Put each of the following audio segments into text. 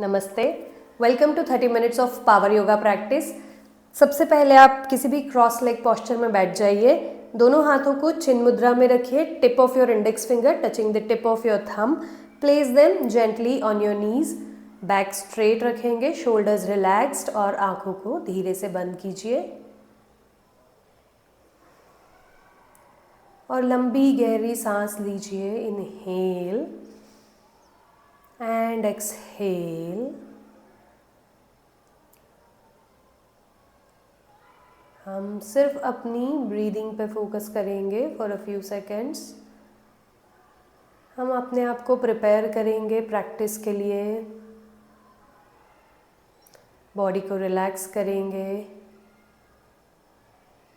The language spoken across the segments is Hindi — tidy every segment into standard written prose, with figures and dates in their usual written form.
नमस्ते, welcome to 30 minutes of power yoga practice. सबसे पहले आप किसी भी क्रॉस लेग पोस्चर में बैठ जाइए। दोनों हाथों को चिन मुद्रा में रखिए। Tip of your index finger touching the tip of your thumb. Place them gently on your knees. Back straight रखेंगे, शोल्डर्स रिलैक्स्ड और आंखों को धीरे से बंद कीजिए। और लंबी गहरी सांस लीजिए। Inhale and exhale. हम सिर्फ अपनी ब्रीदिंग पे फोकस करेंगे फॉर अ फ्यू सेकेंड्स। हम अपने आप को प्रिपेयर करेंगे प्रैक्टिस के लिए। बॉडी को रिलैक्स करेंगे।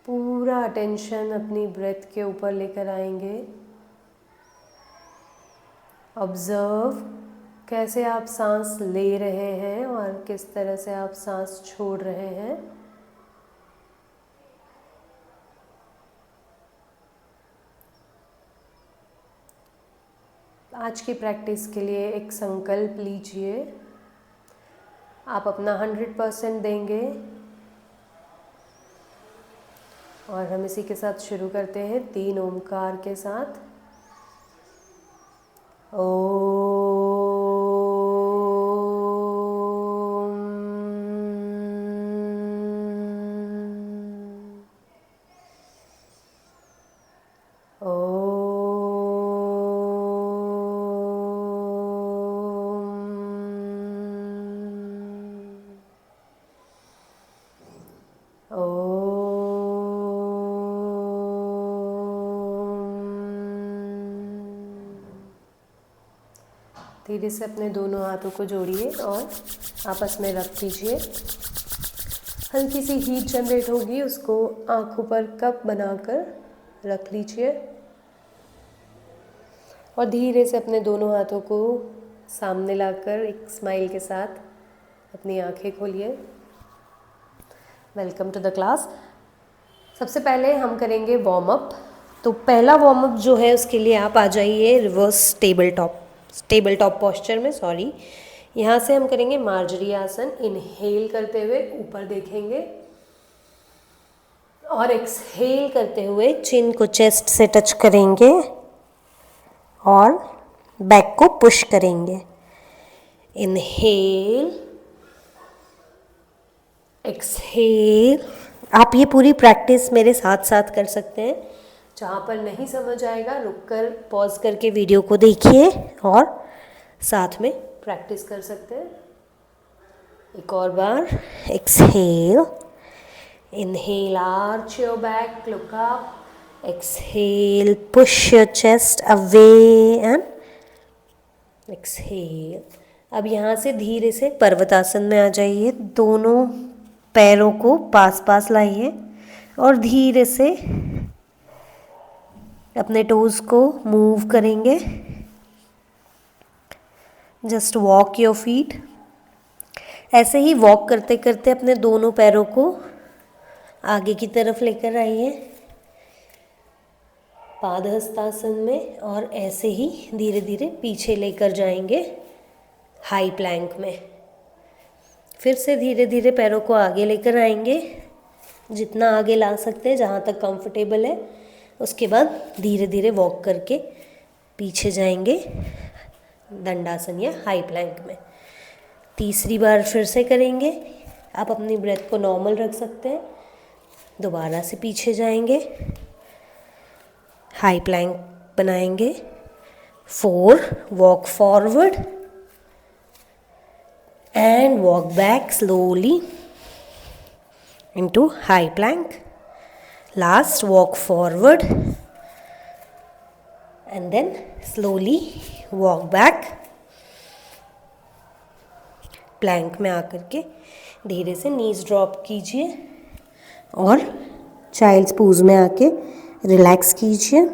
पूरा अटेंशन अपनी ब्रेथ के ऊपर लेकर आएंगे। ऑब्जर्व कैसे आप सांस ले रहे हैं और किस तरह से आप सांस छोड़ रहे हैं। आज की प्रैक्टिस के लिए एक संकल्प लीजिए। आप अपना 100% देंगे। और हम इसी के साथ शुरू करते हैं 3 ओमकार के साथ। ओम। धीरे से अपने दोनों हाथों को जोड़िए और आपस में रख दीजिए। हल्की सी हीट जनरेट होगी, उसको आंखों पर कप बनाकर रख लीजिए। और धीरे से अपने दोनों हाथों को सामने लाकर एक स्माइल के साथ अपनी आंखें खोलिए। Welcome to the class. सबसे पहले हम करेंगे वार्म अप। तो पहला वार्म अप जो है उसके लिए आप आ जाइए रिवर्स टेबल टॉप पोस्चर में। यहाँ से हम करेंगे मार्जरी आसन। इनहेल करते हुए ऊपर देखेंगे और एक्सहेल करते हुए चिन को चेस्ट से टच करेंगे और बैक को पुश करेंगे। Inhale, exhale. आप ये पूरी प्रैक्टिस मेरे साथ साथ कर सकते हैं। जहाँ पर नहीं समझ आएगा रुककर पॉज करके वीडियो को देखिए और साथ में प्रैक्टिस कर सकते हैं। एक और बार। Exhale, inhale, arch your back, look up. Exhale, push your chest away and exhale. अब यहाँ से धीरे से पर्वतासन में आ जाइए। दोनों पैरों को पास पास लाइए और धीरे से अपने टोज़ को मूव करेंगे। Just walk your feet. ऐसे ही वॉक करते करते अपने दोनों पैरों को आगे की तरफ लेकर आइए पादहस्तासन में, और ऐसे ही धीरे धीरे पीछे लेकर जाएंगे हाई प्लैंक में। फिर से धीरे धीरे पैरों को आगे लेकर आएंगे, जितना आगे ला सकते हैं, जहाँ तक कंफर्टेबल है। उसके बाद धीरे धीरे वॉक करके पीछे जाएंगे दंडासन या हाई प्लैंक में। तीसरी बार फिर से करेंगे। आप अपनी ब्रेथ को नॉर्मल रख सकते हैं। दोबारा से पीछे जाएंगे, हाई प्लैंक बनाएंगे। 4, walk forward and walk back slowly into high plank. Last, walk forward and then slowly walk back. Plank में आकर के धीरे से नीज ड्रॉप कीजिए और चाइल्ड्स पोज में आके रिलैक्स कीजिए।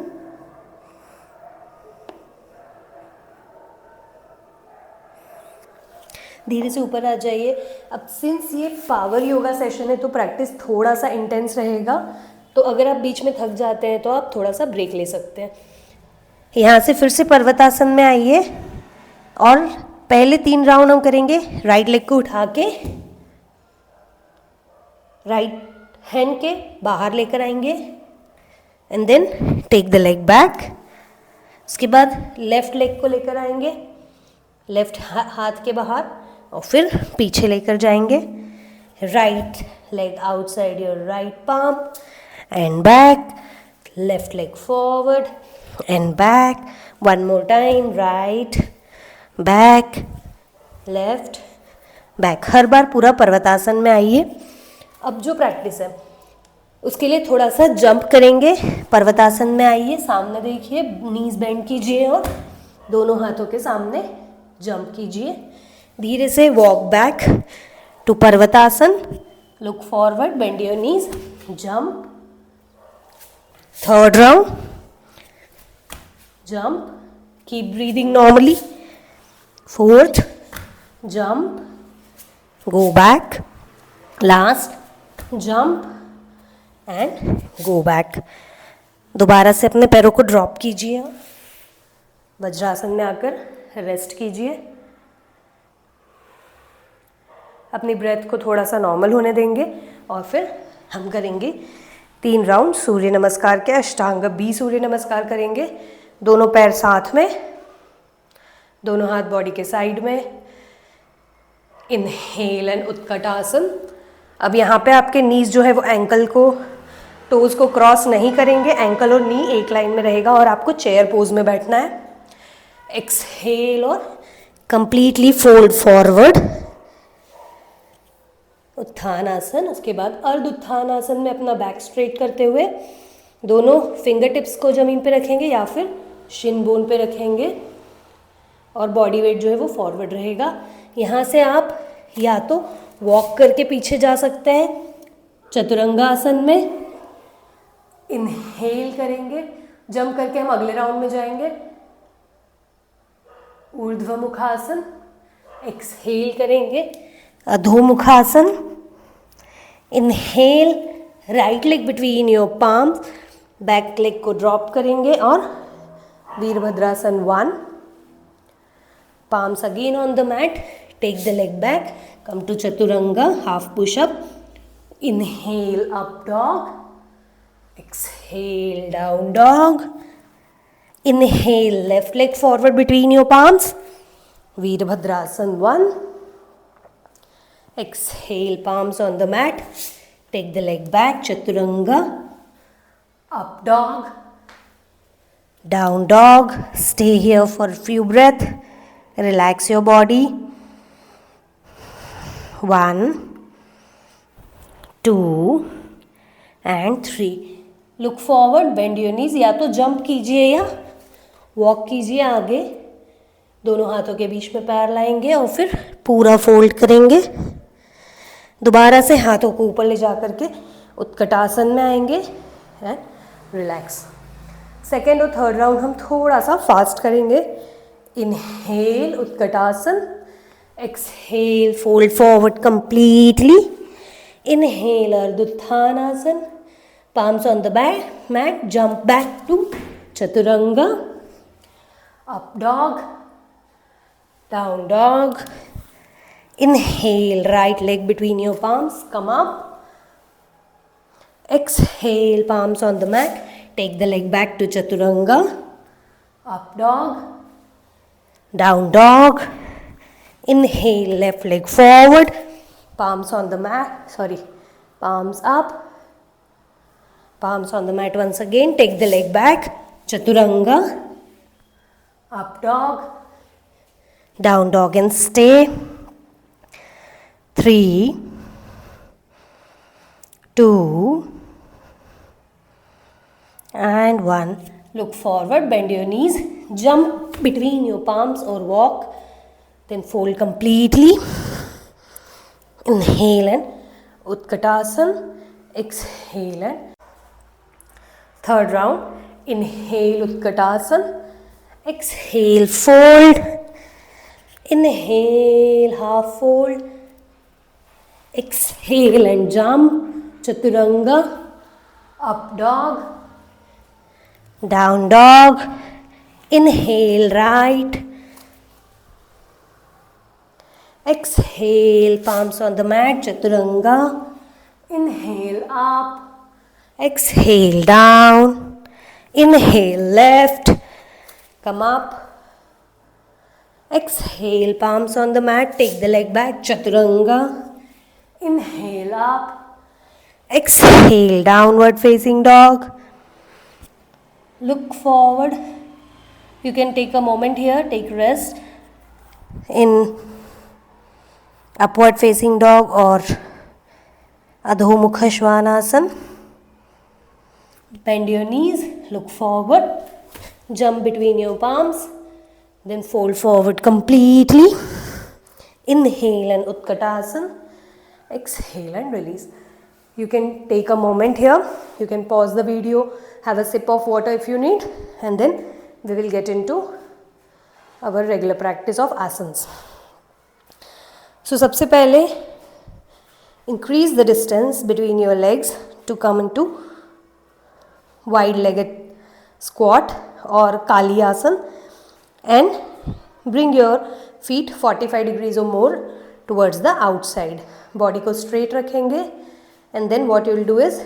धीरे से ऊपर आ जाइए। अब सिंस ये पावर योगा सेशन है तो प्रैक्टिस थोड़ा सा इंटेंस रहेगा, तो अगर आप बीच में थक जाते हैं तो आप थोड़ा सा ब्रेक ले सकते हैं। यहाँ से फिर से पर्वतासन में आइए और पहले 3 राउंड हम करेंगे राइट लेग को उठा के राइट हैंड के बाहर लेकर आएंगे and then take the leg back. उसके बाद लेफ्ट लेग को लेकर आएंगे लेफ्ट हाथ के बाहर और फिर पीछे लेकर जाएंगे। Right leg outside your right palm and back, left leg forward and back. One more time, right back left back. हर बार पूरा पर्वतासन में आइए। अब जो प्रैक्टिस है उसके लिए थोड़ा सा जंप करेंगे। पर्वतासन में आइए, सामने देखिए, नीज बेंड कीजिए और दोनों हाथों के सामने जंप कीजिए। धीरे से walk back to Parvatasana, look forward, bend your knees, jump. Third round, jump, keep breathing normally. Fourth, jump, go back, last jump and go back. दोबारा से अपने पैरों को ड्रॉप कीजिए, वज्रासन में आकर रेस्ट कीजिए। अपनी ब्रेथ को थोड़ा सा नॉर्मल होने देंगे और फिर हम करेंगे 3 राउंड सूर्य नमस्कार के। अष्टांग बी सूर्य नमस्कार करेंगे। दोनों पैर साथ में, दोनों हाथ बॉडी के साइड में। Inhale and Utkatasana. अब यहाँ पे आपके नीज जो है वो एंकल को, टोज को क्रॉस नहीं करेंगे। एंकल और नी एक लाइन में रहेगा और आपको चेयर पोज में बैठना है। एक्सहेल और कंप्लीटली फोल्ड फॉरवर्ड, उत्थान आसन। उसके बाद अर्ध उत्थान आसन में अपना बैक स्ट्रेट करते हुए दोनों फिंगर टिप्स को जमीन पे रखेंगे या फिर शिन बोन पे रखेंगे और बॉडी वेट जो है वो फॉरवर्ड रहेगा। यहाँ से आप या तो वॉक करके पीछे जा सकते हैं चतुरंगासन में। इनहेल करेंगे, जंप करके हम अगले राउंड में जाएंगे ऊर्ध्वमुखासन। एक्सहेल करेंगे अधोमुखासन। Inhale, right leg between your palms, back leg को ड्रॉप करेंगे और Virabhadrasana 1। palms again on the mat, take the leg back, come to chaturanga, half push up. Inhale, up dog. Exhale, down dog. Inhale, left leg forward between your palms, Veerbhadrasan 1. Exhale, palms on the mat, take the leg back, chaturanga, up dog, down dog. Stay here for a few breaths. Relax your body. 1, 2 and 3. Look forward, bend your knees. या तो जंप कीजिए या वॉक कीजिए आगे। दोनों हाथों के बीच में पैर लाएंगे और फिर पूरा फोल्ड करेंगे। दोबारा से हाथों को ऊपर ले जा करके उत्कटासन में आएंगे एंड रिलैक्स। सेकेंड और थर्ड राउंड हम थोड़ा सा फास्ट करेंगे। Inhale Utkatasana, exhale fold forward completely. Inhale Ardhottanasana, palms on the mat, jump back to chaturanga, up dog, down dog. Inhale, right leg between your palms, come up. Exhale, palms on the mat, take the leg back to chaturanga, up dog, down dog. Inhale, left leg forward, palms on the mat, palms up, palms on the mat once again, take the leg back, chaturanga, up dog, down dog and stay. 3, 2 and 1. Look forward, bend your knees, jump between your palms or walk, then fold completely. Inhale and Utkatasana, exhale and third round. Inhale Utkatasana, exhale fold, inhale half fold, exhale and jump, Chaturanga, up dog, down dog, inhale right, Exhale, palms on the mat, chaturanga. Inhale up, exhale down, inhale left, come up, exhale, palms on the mat, take the leg back, chaturanga, inhale up, exhale, downward facing dog, look forward. You can take a moment here, take rest in upward facing dog or Adho Mukha Svanasana. Bend your knees, look forward, jump between your palms, then fold forward completely. Inhale and Utkatasana, exhale and release. You can take a moment here, you can pause the video, have a sip of water if you need, and then we will get into our regular practice of asanas. So सबसे पहले increase the distance between your legs to come into wide legged squat or Kali Asana, and bring your feet 45 degrees or more towards the outside. Body को straight रखेंगे, and then what you will do is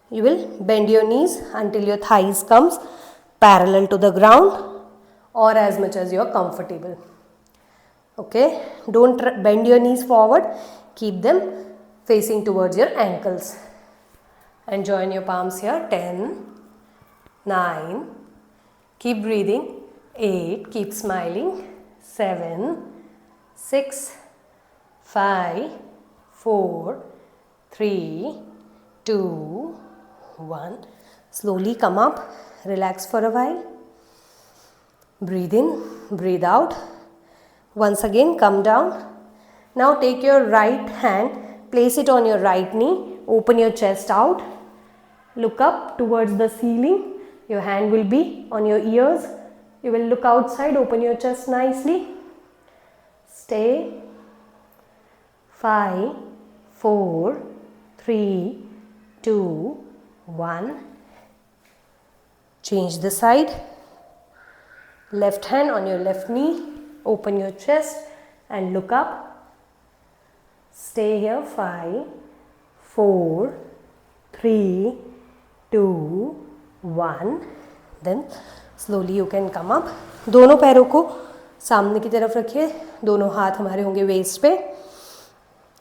you will bend your knees until your thighs comes parallel to the ground or as much as you are comfortable. Okay, don't bend your knees forward, keep them facing towards your ankles, and join your palms here. 10, 9, keep breathing, 8, keep smiling, 7, 6, 5, 4, 3, 2, 1. Slowly come up, relax for a while, breathe in, breathe out. Once again come down. Now take your right hand, place it on your right knee, open your chest out, look up towards the ceiling. Your hand will be on your ears. You will look outside, open your chest nicely. Stay. 5, 4, 3, 2, 1. Change the side. Left hand on your left knee, open your chest and look up. Stay here. 5, 4, 3, 2, 1. Then slowly you can come up. दोनों पैरों को सामने की तरफ रखिए, दोनों हाथ हमारे होंगे वेस्ट पे.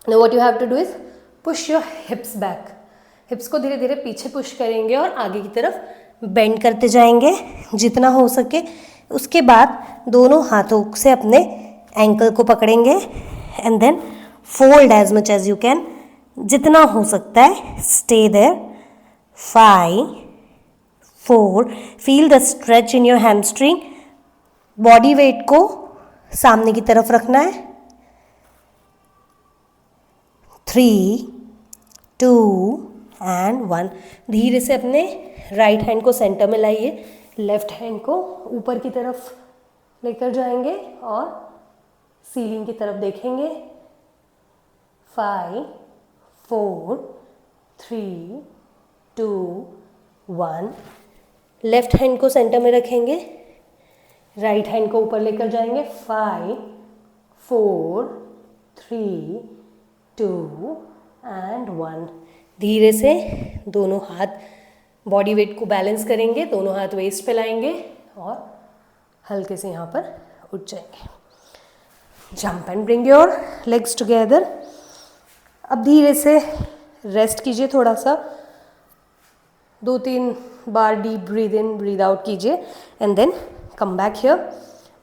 Now what you have to do is push your hips back. हिप्स को धीरे धीरे पीछे पुश करेंगे और आगे की तरफ बेंड करते जाएंगे जितना हो सके. उसके बाद दोनों हाथों से अपने एंकल को पकड़ेंगे and then fold as much as you can, जितना हो सकता है. Stay there. 5, 4, feel the stretch in your hamstring. Body weight को सामने की तरफ रखना है. 3, 2 एंड 1. धीरे से अपने राइट हैंड को सेंटर में लाइए, लेफ्ट हैंड को ऊपर की तरफ लेकर जाएंगे और सीलिंग की तरफ देखेंगे. 5, 4, 3, 2, 1. लेफ्ट हैंड को सेंटर में रखेंगे, राइट हैंड को ऊपर लेकर जाएंगे. 5, 4, 3, 2 एंड 1. धीरे से दोनों हाथ बॉडी वेट को बैलेंस करेंगे, दोनों हाथ वेस्ट पे लाएंगे और हल्के से यहाँ पर उठ जाएंगे. Jump and bring your legs together. अब धीरे से रेस्ट कीजिए, थोड़ा सा 2-3 बार deep breathe in breathe out कीजिए and then come back here.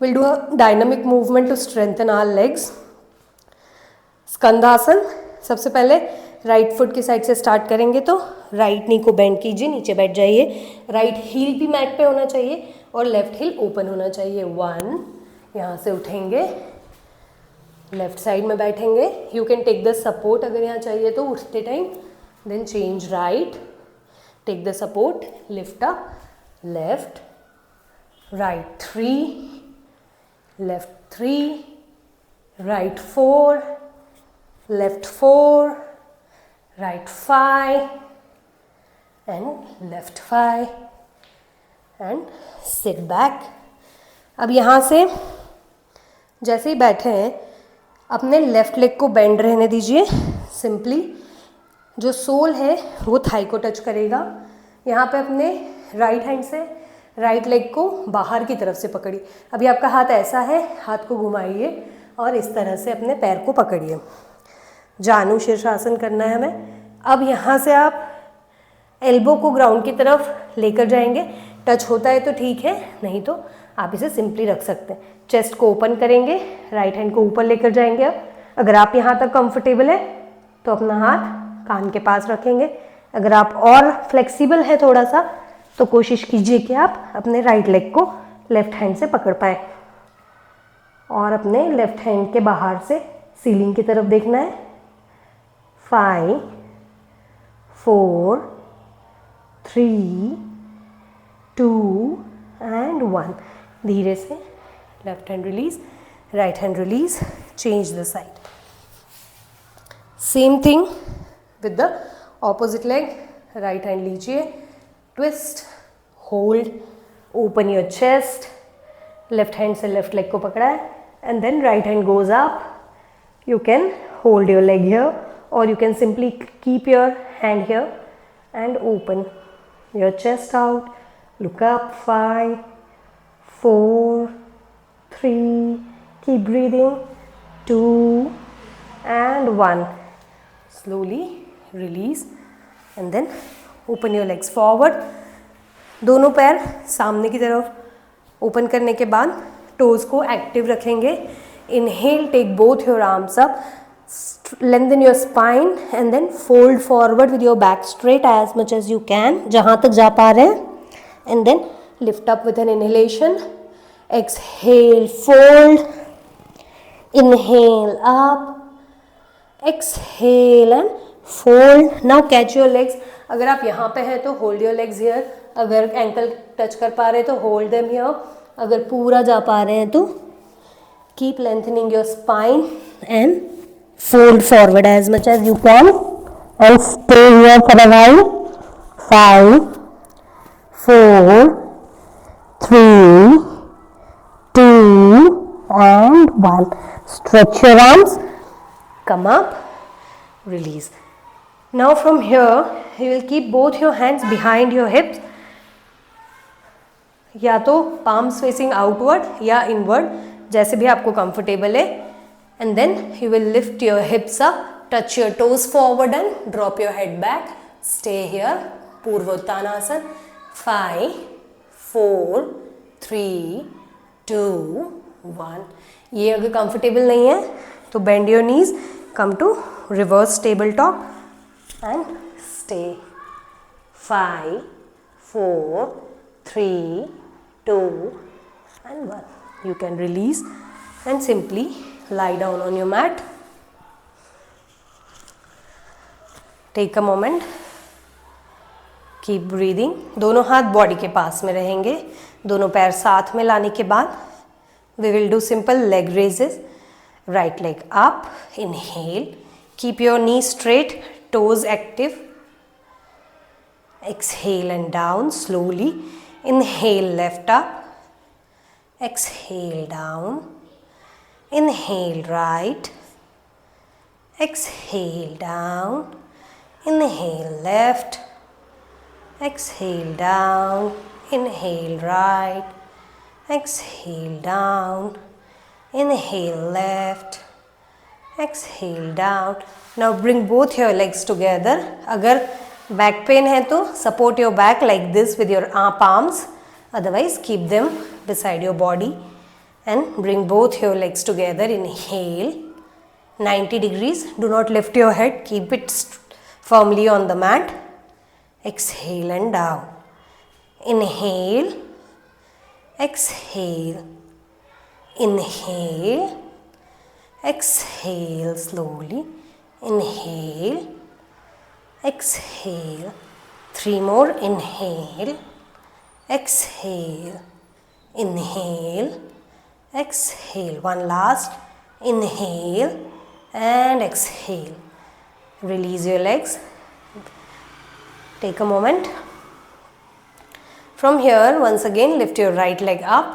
Will do a dynamic movement to strengthen our legs. Skandasana. सबसे पहले राइट फुट की साइड से स्टार्ट करेंगे, तो राइट नी को बेंड कीजिए, नीचे बैठ जाइए. राइट हील भी मैट पे होना चाहिए और लेफ्ट हील ओपन होना चाहिए. 1, यहाँ से उठेंगे, लेफ्ट साइड में बैठेंगे. You can take the support अगर यहाँ चाहिए तो उठते time. Then change right, take the support, lift up, left, right 3, left 3, right 4, left 4, right 5 and left 5 and sit back. अब यहाँ से जैसे ही बैठे हैं अपने लेफ्ट लेग को बेंड रहने दीजिए। सिंपली जो सोल है वो थाई को टच करेगा। यहाँ पे अपने राइट हैंड से राइट लेग को बाहर की तरफ से पकड़िए। अभी आपका हाथ ऐसा है, हाथ को घुमाइए और इस तरह से अपने पैर को पकड़िए। जानु शीर्षासन करना है हमें। अब यहाँ से आप एल्बो को ग्राउंड की तरफ लेकर जाएंगे। टच होता है तो ठीक है, नहीं तो आप इसे सिंपली रख सकते हैं। चेस्ट को ओपन करेंगे, राइट हैंड को ऊपर लेकर जाएंगे। अब अगर आप यहाँ तक कंफर्टेबल है तो अपना हाथ कान के पास रखेंगे। अगर आप और फ्लेक्सिबल है थोड़ा सा तो कोशिश कीजिए कि आप अपने राइट लेग को लेफ्ट हैंड से पकड़ पाए और अपने लेफ्ट हैंड के बाहर से सीलिंग की तरफ देखना है। 5 4 3 2 एंड 1। धीरे से left hand release, right hand release, change the side. Same thing with the opposite leg. Right hand लीजिए, twist, hold, open your chest. Left hand से लेफ्ट लेग को पकड़ा है and then right hand goes up. You can hold your leg here or you can simply keep your hand here and open your chest out. Look up. 5 4 3, keep breathing. 2 and 1. Slowly release and then open your legs forward. दोनों पैर सामने की तरफ ओपन करने के बाद टोज को एक्टिव रखेंगे। Inhale, take both your arms up, lengthen your spine and then fold forward with your back straight as much as you can, जहाँ तक जा पा रहे हैं, and then lift up with an inhalation. Exhale, fold, inhale up, exhale and fold. Now catch your legs. अगर आप यहाँ पे हैं तो hold your legs here. अगर ankle touch कर पा रहे हैं तो hold them here. अगर पूरा जा पा रहे हैं तो keep lengthening your spine and fold forward as much as you can and stay here for a while. 5 4 3 2 and 1. Stretch your arms, come up, release. Now from here you will keep both your hands behind your hips, या तो palms facing outward या inward, जैसे भी आपको कंफर्टेबल है। And then you will lift your hips up, touch your toes forward and drop your head back. Stay here, Purvottanasana. 5 4 3 2 1। ये अगर कंफर्टेबल नहीं है तो bend your knees, come to reverse table top and stay. 5 4 3 2 and 1. You can release and simply lie down on your mat. Take a moment. Keep breathing. दोनों हाथ बॉडी के पास में रहेंगे। दोनों पैर साथ में लाने के बाद we will do simple leg raises. Right leg up. Inhale. Keep your knees straight, toes active. Exhale and down slowly. Inhale, left up. Exhale down, inhale right, exhale down, inhale left, exhale down, inhale right, exhale down, inhale left, exhale down. Now bring both your legs together. अगर back pain है तो support your back like this with your palms. Otherwise keep them beside your body and bring both your legs together. Inhale 90 degrees. Do not lift your head, keep it firmly on the mat. Exhale and down. Inhale, exhale, inhale, exhale slowly. Inhale, exhale. 3 more. Inhale, exhale, inhale, exhale. One last. Inhale and exhale. Release your legs. Take a moment. From here once again lift your right leg up.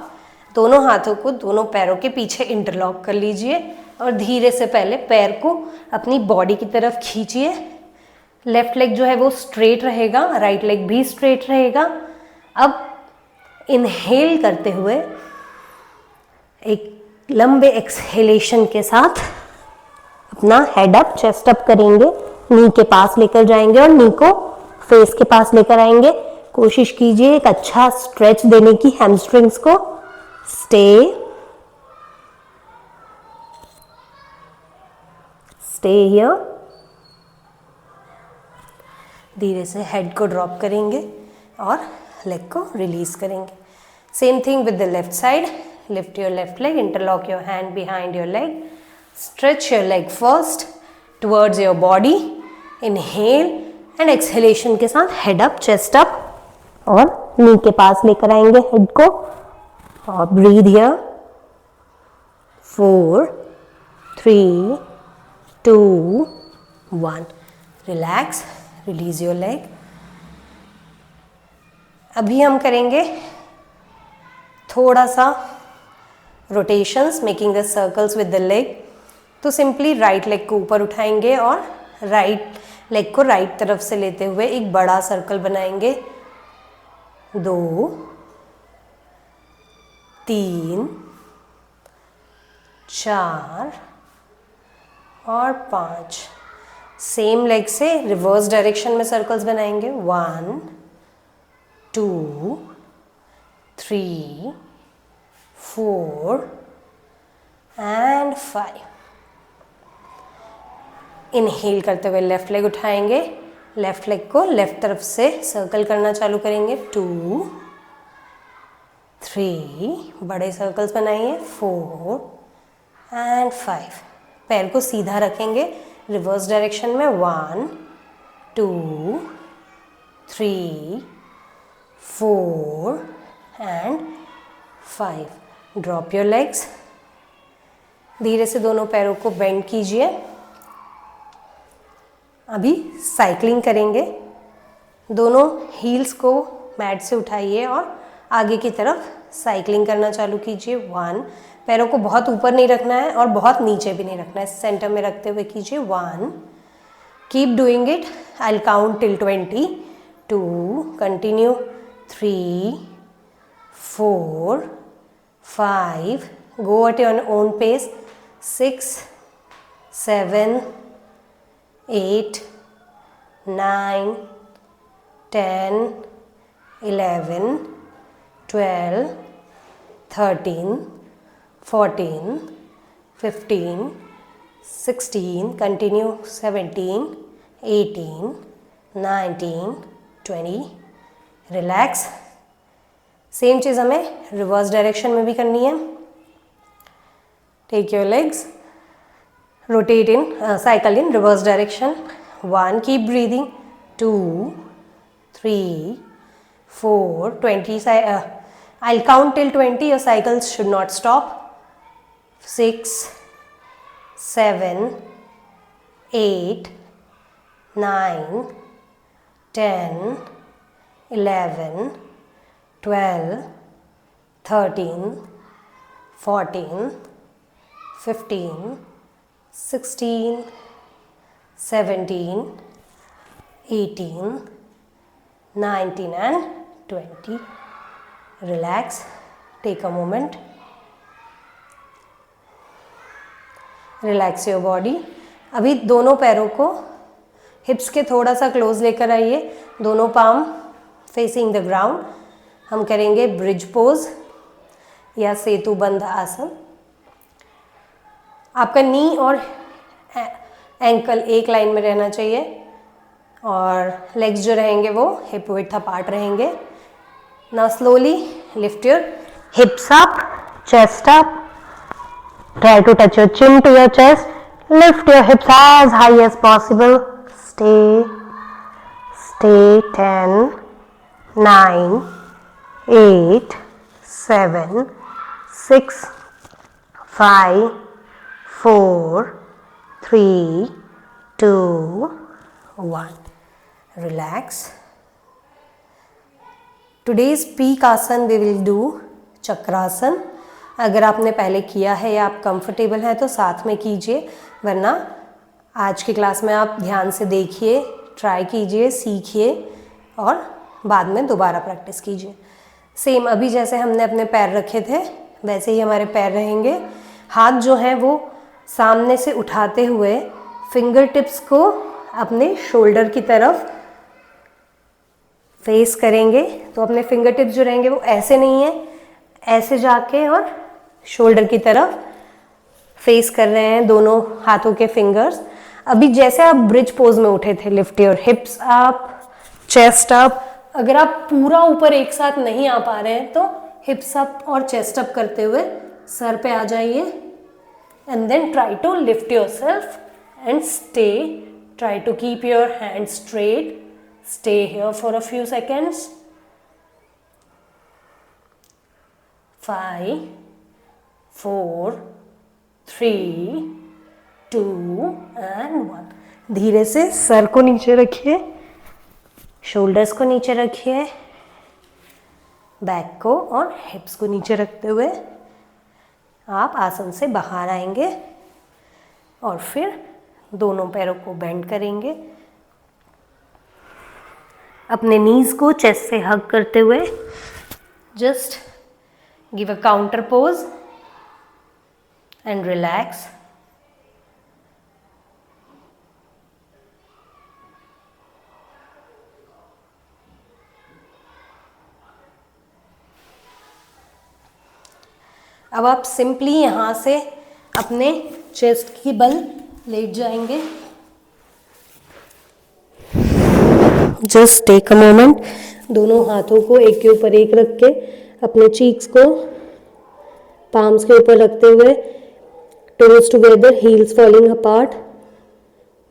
दोनों हाथों को दोनों पैरों के पीछे इंटरलॉक कर लीजिए और धीरे से पहले पैर को अपनी बॉडी की तरफ खींचिए। लेफ्ट लेग जो है वो स्ट्रेट रहेगा, राइट लेग भी स्ट्रेट रहेगा। अब इनहेल करते हुए एक लंबे एक्सहेलेशन के साथ अपना हेड अप, चेस्ट अप करेंगे, नी के पास लेकर जाएंगे और नी को फेस के पास लेकर आएंगे। कोशिश कीजिए एक अच्छा स्ट्रेच देने की हैमस्ट्रिंग्स को। Stay here. धीरे से हेड को ड्रॉप करेंगे और लेग को रिलीज करेंगे। Same thing with the left side. Lift your left leg, interlock your hand behind your leg, stretch your leg first towards your body, inhale and exhalation के साथ head up, chest up और नी के पास लेकर आएंगे हेड को और breathe here. 4, 3, 2, 1. Relax, release your leg. अभी हम करेंगे थोड़ा सा rotations, making the circles with the leg. तो सिंपली राइट लेग को ऊपर उठाएंगे और राइट लेग को राइट तरफ से लेते हुए एक बड़ा सर्कल बनाएंगे। 2, 3, 4 और 5। सेम लेग से रिवर्स डायरेक्शन में सर्कल्स बनाएंगे। 1, 2, 3, 4 and 5। इनहेल करते हुए लेफ्ट लेग उठाएंगे, लेफ्ट लेग को लेफ्ट तरफ से सर्कल करना चालू करेंगे। 2, 3, बड़े सर्कल्स बनाइए। 4 and 5। पैर को सीधा रखेंगे रिवर्स डायरेक्शन में। 1, 2, 3, 4 and 5। Drop your legs. धीरे से दोनों पैरों को बेंड कीजिए। अभी साइक्लिंग करेंगे। दोनों हील्स को मैट से उठाइए और आगे की तरफ साइक्लिंग करना चालू कीजिए। 1, पैरों को बहुत ऊपर नहीं रखना है और बहुत नीचे भी नहीं रखना है, सेंटर में रखते हुए कीजिए। 1, keep doing it, I will count till 20। 2, continue. 3, 4, 5, go at your own pace. 6, 7, 8, 9, 10, 11, 12, 13, 14, 15, 16, continue. 17, 18, 19, 20, relax. Same चीज़ हमें रिवर्स डायरेक्शन में भी करनी है। Take your legs, rotate in, cycle in reverse direction. 1, keep breathing. 2, 3, 4, 20। I'll count till 20. Your cycles should not stop. 6, 7, 8, 9, 10, 11, 12, 13, 14, 15, 16, 17, 18, 19 and 20. Relax. Take a moment. Relax your body. अभी दोनों पैरों को हिप्स के थोड़ा सा क्लोज लेकर आइए। दोनों पाम फेसिंग द ग्राउंड। हम करेंगे ब्रिज पोज या सेतु बंध आसन। आपका नी और एंकल एक लाइन में रहना चाहिए और लेग्स जो रहेंगे वो हिप विड्थ अपार्ट रहेंगे। Now slowly lift your hips up, chest up, try to touch your chin to your chest, lift your hips as high as possible. Stay 10, 9, 8, 7, 6, 5, 4, 3, 2, 1. Relax. Today's peak asan we will do Chakrasan. अगर आपने पहले किया है या आप कंफर्टेबल हैं तो साथ में कीजिए, वरना आज की क्लास में आप ध्यान से देखिए, ट्राई कीजिए, सीखिए और बाद में दोबारा प्रैक्टिस कीजिए। सेम अभी जैसे हमने अपने पैर रखे थे वैसे ही हमारे पैर रहेंगे। हाथ जो हैं वो सामने से उठाते हुए फिंगर टिप्स को अपने शोल्डर की तरफ फेस करेंगे। तो अपने फिंगर टिप्स जो रहेंगे वो ऐसे नहीं है, ऐसे जाके और शोल्डर की तरफ फेस कर रहे हैं दोनों हाथों के फिंगर्स। अभी जैसे आप ब्रिज पोज में उठे थे, lift your hips up, chest up. अगर आप पूरा ऊपर एक साथ नहीं आ पा रहे हैं तो हिप्स अप और चेस्ट अप करते हुए सर पे आ जाइए and then try to lift yourself and stay. Try to keep your hand straight, stay here for a few seconds. 5 4 3 2 and 1। धीरे से सर को नीचे रखिए, शोल्डर्स को नीचे रखिए, बैक को और हिप्स को नीचे रखते हुए आप आसन से बाहर आएंगे और फिर दोनों पैरों को बेंड करेंगे। अपने नीज को चेस्ट से हग करते हुए just give a counter pose and relax. अब आप सिंपली यहाँ से अपने चेस्ट की बल लेट जाएंगे। जस्ट टेक अ मोमेंट, दोनों हाथों को एक के ऊपर एक रख के अपने चीक्स को पाम्स के ऊपर रखते हुए toes together, heels falling apart,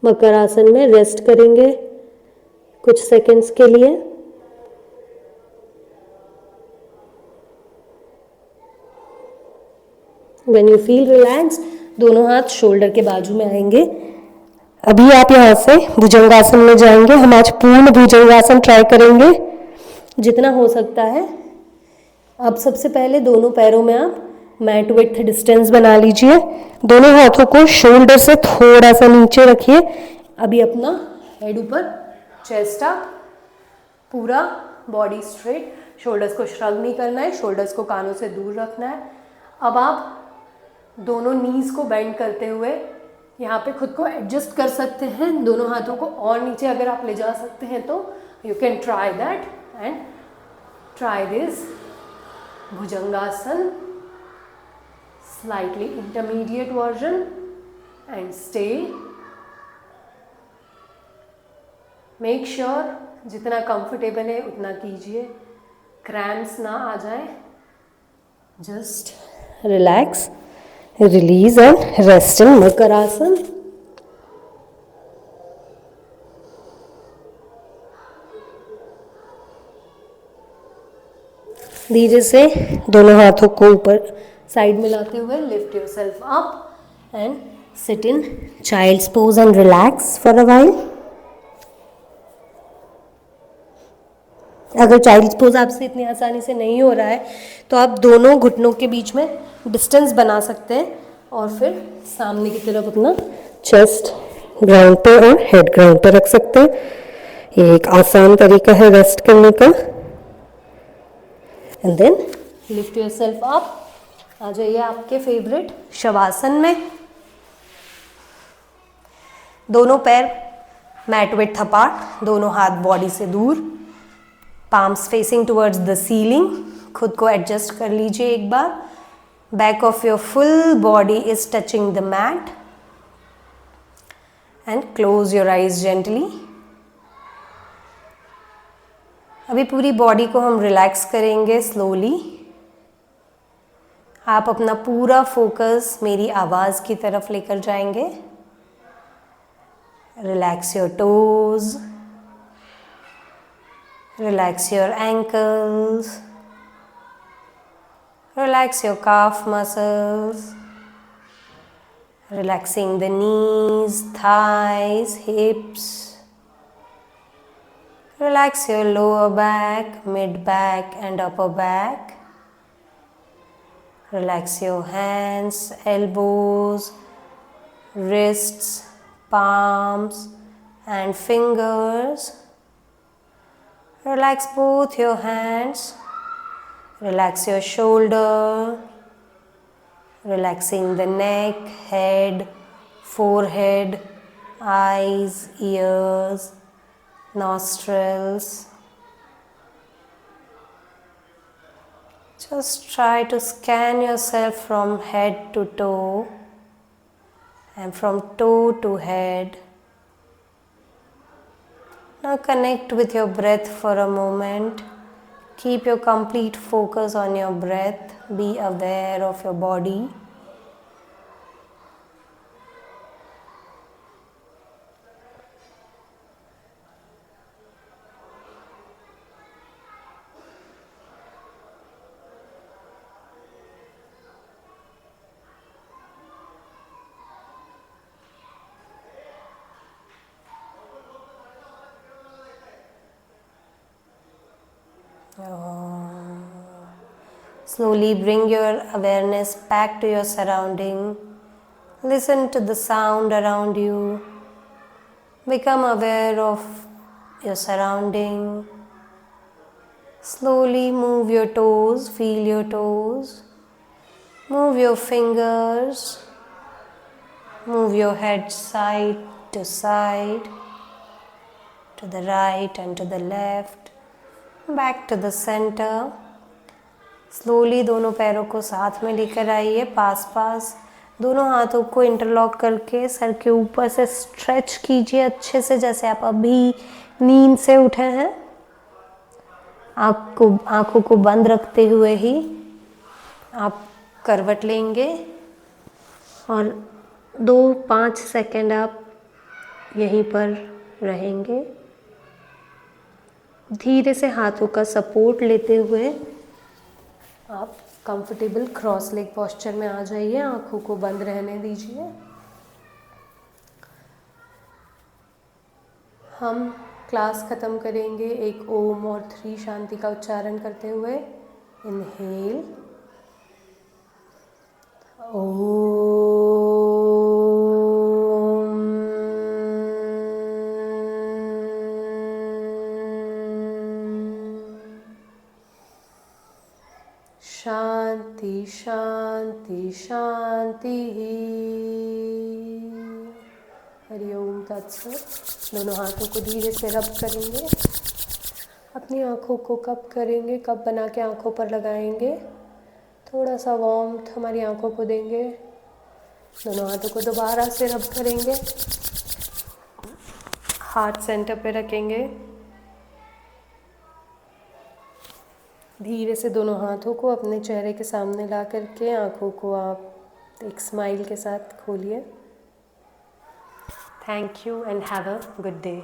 मकर आसन में रेस्ट करेंगे कुछ सेकंड्स के लिए। When you feel relaxed, दोनों हाथ शोल्डर के बाजू में आएंगे। अभी आप यहाँ से भुजंगासन में जाएंगे। हम आज पूर्ण भुजंगासन ट्राई करेंगे जितना हो सकता है। अब सबसे पहले दोनों पैरों में आप मैट विड्थ डिस्टेंस बना लीजिए। दोनों हाथों को शोल्डर से थोड़ा सा नीचे रखिए। अभी अपना हेड ऊपर, चेस्ट अप, पूरा बॉडी स्ट्रेट, शोल्डर्स को श्रग नहीं करना है, शोल्डर्स को कानों से दूर रखना है। अब आप दोनों नीज को बेंड करते हुए यहाँ पे खुद को एडजस्ट कर सकते हैं। दोनों हाथों को और नीचे अगर आप ले जा सकते हैं तो you can try that and try this bhujangasana, slightly intermediate version, and stay. Make sure जितना कंफर्टेबल है उतना कीजिए, क्रैम्प्स ना आ जाए। Just relax, release and rest in Makarasan। धीरे से दोनों हाथों को ऊपर साइड में लाते हुए lift yourself up and sit in child's pose and relax for a while. अगर चाइल्ड्स पोज आपसे इतनी आसानी से नहीं हो रहा है तो आप दोनों घुटनों के बीच में डिस्टेंस बना सकते हैं और फिर सामने की तरफ अपना चेस्ट ग्राउंड पे और हेड ग्राउंड पे रख सकते हैं। ये एक आसान तरीका है रेस्ट करने का। And then lift yourself up, आ जाइए आपके फेवरेट शवासन में। दोनों पैर मैट विड्थ अपार्ट, दोनों हाथ बॉडी से दूर, palms facing towards the ceiling. खुद को एडजस्ट कर लीजिए एक बार। Back of your full body is touching the mat and close your eyes gently। अभी पूरी बॉडी को हम रिलैक्स करेंगे स्लोली। आप अपना पूरा फोकस मेरी आवाज़ की तरफ लेकर जाएंगे। Relax your toes, relax your ankles, relax your calf muscles, relaxing the knees, thighs, hips. Relax your lower back, mid back and upper back. Relax your hands, elbows, wrists, palms and fingers. Relax both your hands. Relax your shoulder. Relaxing the neck, head, forehead, eyes, ears, nostrils. Just try to scan yourself from head to toe and from toe to head. Now connect with your breath for a moment. Keep your complete focus on your breath. Be aware of your body. Slowly bring your awareness back to your surrounding. Listen to the sound around you. Become aware of your surrounding. Slowly move your toes, feel your toes. Move your fingers. Move your head side to side, to the right and to the left, back to the center. Slowly दोनों पैरों को साथ में लेकर आइए, पास पास। दोनों हाथों को इंटरलॉक करके सर के ऊपर से स्ट्रेच कीजिए अच्छे से, जैसे आप अभी नींद से उठे हैं। आँखों को बंद रखते हुए ही आप करवट लेंगे और 2-5 सेकंड आप यहीं पर रहेंगे। धीरे से हाथों का सपोर्ट लेते हुए आप कंफर्टेबल क्रॉस लेग पोस्चर में आ जाइए। आँखों को बंद रहने दीजिए। हम क्लास ख़त्म करेंगे एक ओम और 3 शांति का उच्चारण करते हुए। इनहेल, ओम। शांति शांति शांति। हरिओम तत्सत। दोनों हाथों को धीरे से रब करेंगे। अपनी आँखों को कप करेंगे, कप बना के आँखों पर लगाएंगे। थोड़ा सा वार्मथ हमारी आँखों को देंगे। दोनों हाथों को दोबारा से रब करेंगे। हार्ट सेंटर पे रखेंगे। धीरे से दोनों हाथों को अपने चेहरे के सामने ला करके आँखों को आप एक स्माइल के साथ खोलिए। Thank you and have a good day.